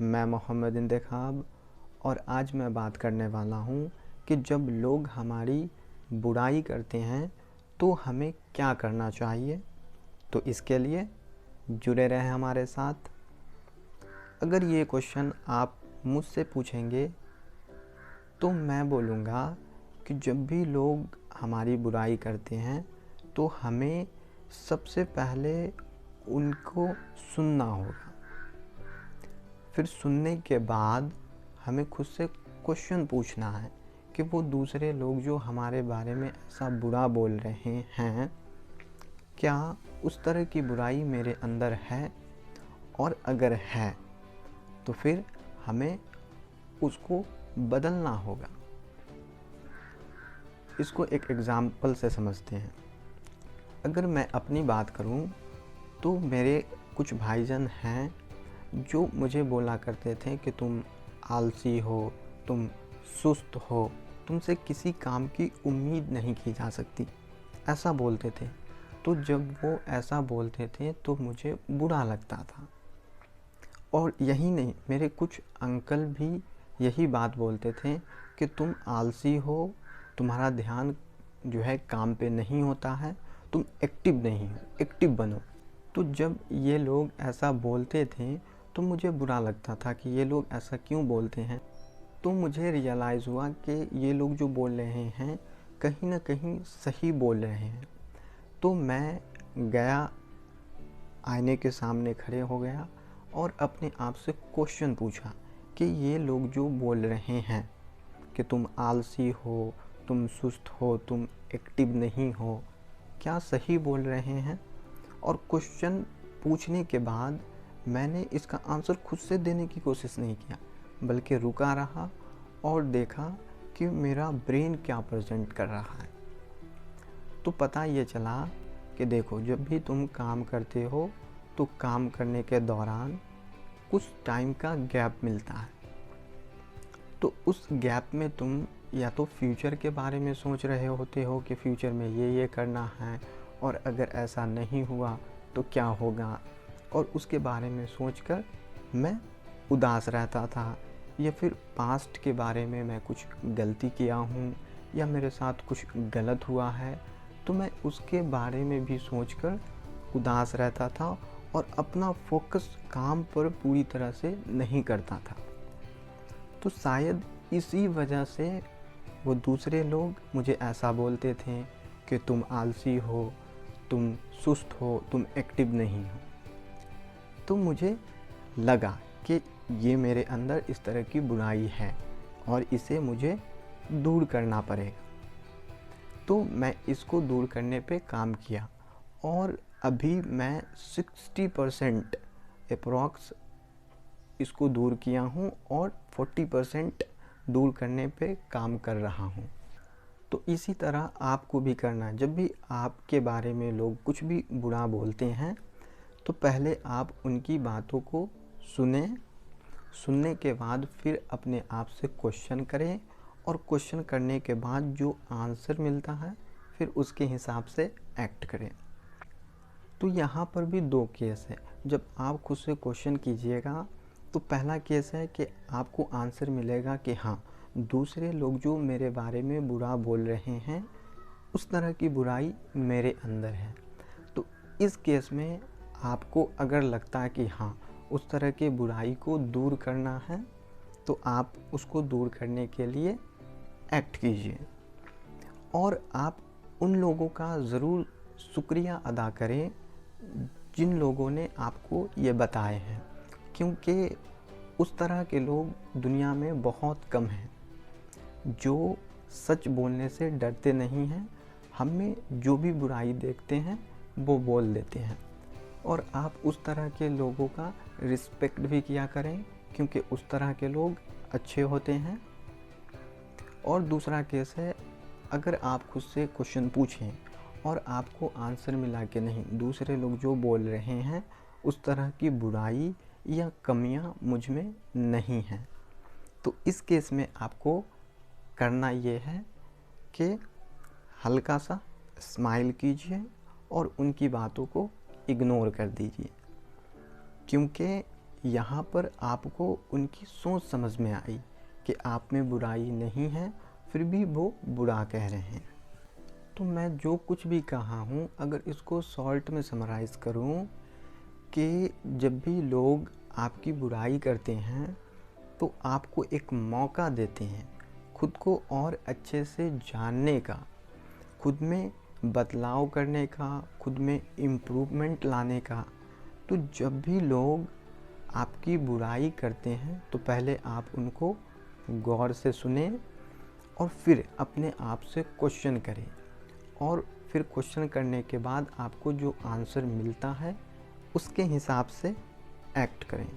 मैं मोहम्मद इंतखाब और आज मैं बात करने वाला हूँ कि जब लोग हमारी बुराई करते हैं तो हमें क्या करना चाहिए। तो इसके लिए जुड़े रहें हमारे साथ। अगर ये क्वेश्चन आप मुझसे पूछेंगे तो मैं बोलूँगा कि जब भी लोग हमारी बुराई करते हैं तो हमें सबसे पहले उनको सुनना होगा। फिर सुनने के बाद हमें खुद से क्वेश्चन पूछना है कि वो दूसरे लोग जो हमारे बारे में ऐसा बुरा बोल रहे हैं, क्या उस तरह की बुराई मेरे अंदर है, और अगर है तो फिर हमें उसको बदलना होगा। इसको एक एग्ज़ाम्पल से समझते हैं। अगर मैं अपनी बात करूं तो मेरे कुछ भाईजान हैं जो मुझे बोला करते थे कि तुम आलसी हो, तुम सुस्त हो, तुमसे किसी काम की उम्मीद नहीं की जा सकती, ऐसा बोलते थे। तो जब वो ऐसा बोलते थे तो मुझे बुरा लगता था। और यही नहीं, मेरे कुछ अंकल भी यही बात बोलते थे कि तुम आलसी हो, तुम्हारा ध्यान जो है काम पे नहीं होता है, तुम एक्टिव नहीं हो, एक्टिव बनो। तो जब ये लोग ऐसा बोलते थे तो मुझे बुरा लगता था कि ये लोग ऐसा क्यों बोलते हैं। तो मुझे रियलाइज़ हुआ कि ये लोग जो बोल रहे हैं कहीं ना कहीं सही बोल रहे हैं। तो मैं गया, आईने के सामने खड़े हो गया और अपने आप से क्वेश्चन पूछा कि ये लोग जो बोल रहे हैं कि तुम आलसी हो, तुम सुस्त हो, तुम एक्टिव नहीं हो, क्या सही बोल रहे हैं। और क्वेश्चन पूछने के बाद मैंने इसका आंसर खुद से देने की कोशिश नहीं किया, बल्कि रुका रहा और देखा कि मेरा ब्रेन क्या प्रेजेंट कर रहा है। तो पता ये चला कि देखो, जब भी तुम काम करते हो तो काम करने के दौरान कुछ टाइम का गैप मिलता है। तो उस गैप में तुम या तो फ्यूचर के बारे में सोच रहे होते हो कि फ्यूचर में ये करना है, और अगर ऐसा नहीं हुआ तो क्या होगा, और उसके बारे में सोचकर मैं उदास रहता था। या फिर पास्ट के बारे में मैं कुछ गलती किया हूँ या मेरे साथ कुछ गलत हुआ है तो मैं उसके बारे में भी सोचकर उदास रहता था और अपना फोकस काम पर पूरी तरह से नहीं करता था। तो शायद इसी वजह से वो दूसरे लोग मुझे ऐसा बोलते थे कि तुम आलसी हो, तुम सुस्त हो, तुम एक्टिव नहीं हो। तो मुझे लगा कि ये मेरे अंदर इस तरह की बुराई है और इसे मुझे दूर करना पड़ेगा। तो मैं इसको दूर करने पे काम किया और अभी मैं 60% अप्रॉक्स इसको दूर किया हूँ और 40% दूर करने पे काम कर रहा हूँ। तो इसी तरह आपको भी करना है। जब भी आपके बारे में लोग कुछ भी बुरा बोलते हैं तो पहले आप उनकी बातों को सुनें, सुनने के बाद फिर अपने आप से क्वेश्चन करें, और क्वेश्चन करने के बाद जो आंसर मिलता है फिर उसके हिसाब से एक्ट करें। तो यहाँ पर भी दो केस है। जब आप खुद से क्वेश्चन कीजिएगा तो पहला केस है कि आपको आंसर मिलेगा कि हाँ, दूसरे लोग जो मेरे बारे में बुरा बोल रहे हैं उस तरह की बुराई मेरे अंदर है। तो इस केस में आपको अगर लगता है कि हाँ, उस तरह की बुराई को दूर करना है तो आप उसको दूर करने के लिए एक्ट कीजिए। और आप उन लोगों का ज़रूर शुक्रिया अदा करें जिन लोगों ने आपको ये बताए हैं, क्योंकि उस तरह के लोग दुनिया में बहुत कम हैं जो सच बोलने से डरते नहीं हैं। हमें जो भी बुराई देखते हैं वो बोल देते हैं, और आप उस तरह के लोगों का रिस्पेक्ट भी किया करें, क्योंकि उस तरह के लोग अच्छे होते हैं। और दूसरा केस है, अगर आप खुद से क्वेश्चन पूछें और आपको आंसर मिला कि नहीं, दूसरे लोग जो बोल रहे हैं उस तरह की बुराई या कमियां मुझ में नहीं हैं, तो इस केस में आपको करना ये है कि हल्का सा स्माइल कीजिए और उनकी बातों को इग्नोर कर दीजिए। क्योंकि यहाँ पर आपको उनकी सोच समझ में आई कि आप में बुराई नहीं है, फिर भी वो बुरा कह रहे हैं। तो मैं जो कुछ भी कहा हूँ, अगर इसको शॉर्ट में समराइज़ करूँ कि जब भी लोग आपकी बुराई करते हैं तो आपको एक मौका देते हैं खुद को और अच्छे से जानने का, खुद में बदलाव करने का, खुद में इम्प्रूवमेंट लाने का। तो जब भी लोग आपकी बुराई करते हैं तो पहले आप उनको गौर से सुनें और फिर अपने आप से क्वेश्चन करें, और फिर क्वेश्चन करने के बाद आपको जो आंसर मिलता है उसके हिसाब से एक्ट करें।